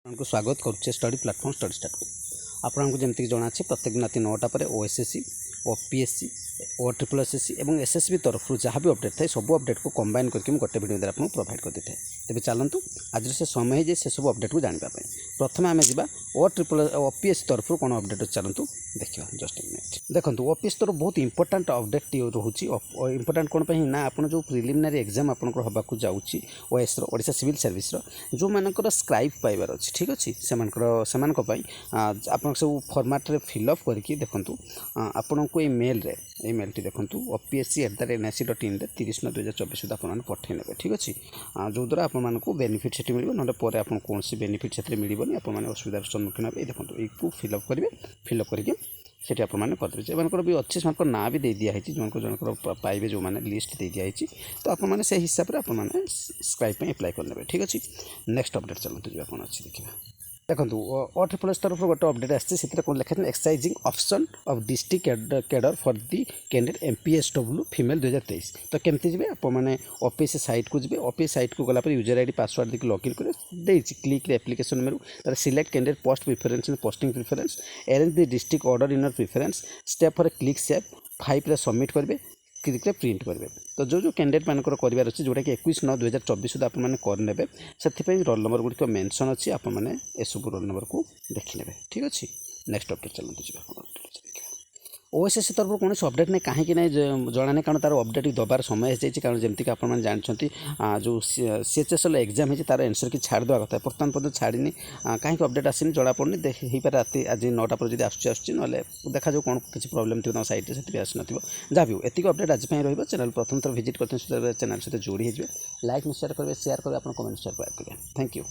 आपको स्वागत करुचे स्टडी प्लाटफॉर्म स्टडी स्टार्ट को आपको जमीक जना अच्छे प्रत्येक दिन रात 9टा पर ओएसएससी ओपीएससी ओ ट्रिपल एसएससी और एसएसबी तरफ जहाँ भी अपडेट थाए सब अपडेट को कंबाइन करके गोटे वीडियो आपको प्रोवाइड कर देते तेज चलतु आज से समय है से सब अपडेट को जानापी प्रथम आम जा ओ ट्रिपल ओपीएससी तरफ कौन अपडेट चलतु देखा जस्ट ए मिनिट देखो ओपीएससी तरफ बहुत इंपोर्टाट अपडेट रोचे इंपोर्टाट कौन ना आप जो प्रिलिमिनारी एग्जाम आपंकर होगा जाऊँगी ओएस ओडिशा सिविल सर्विस जो मानकर स्क्राइब पाइबार अच्छी ठीक अच्छे से आप सब फर्माट फिलअप करके देखूँ आपन को मेल टी देखूँ opsc@nic.in 30/9/2024 सुधा आप पठे ने ठीक अच्छे जो द्वारा आपको बेनिफिट से मिले ना पर आप कौन बेनिफिट से मिलनी आपने असुविधार सम्मुखीन हे देखो यू फिलअप करेंगे फिलअप करके सेठी आपने करदे एमकर भी अच्छे से ना भी दे दिखाई जनक जनकर पाइबे जो मैंने लिस्ट दे दिखाई तो आपने से हिसाब से आपने स्क्राइब एप्लाई करने ठीक अच्छे नेक्स्ट अपडेट चलते जो कौन अच्छी देखा देखो ओ ट्रिपल एस तरफ गोटे अपडेट आसी कौन लिखा exercising option of district cadre for the candidate MPSW female 2023 तो केमती जी आपने ऑफिस साइट को जी ऑफिस साइट को गलापर यूजर आईडी पासवर्ड देखिए लॉगिन कर क्लिक एप्लिकेशन मेरू तर select candidate post preference in posting preference arrange the district order in preference step for click save 5 submit करेंगे click print करेंगे तो जो कैंडिडेट मानकर करार अच्छे जोटा कि 21/9/2024 सुधा आपने करने से रोल नंबर गुड़िक मेंशन अच्छी आपने एसबू रोल नंबर को देखने ठीक अच्छे नेक्स्ट अपडेट चलते ओएसएससी तरफ कौन अपडेट नहीं कहीं ना जाना नहीं कारण तार अपडेट दबार समय हो कारण जमीक आप जानते जो सीएचएसएल एग्जाम है तार आंसर की छाड़ देवा कथा बर्तमान पर्यटन छाड़ी कहीं अपडेट आसनी जना पड़नी हो राति आज 9टा पर जब आसूँ ना देखा जो कौन किसी प्रोब्लेम थी सैट्रे से आसी ना जहाँ भी एतिक अपडेट आज रही चैनल प्रथम थर विजिट करते चैनल सहित जोड़ी हो लाइक शेयर करेंगे शेयर करेंगे आप कमेंट शेयर करेंगे थैंक यू।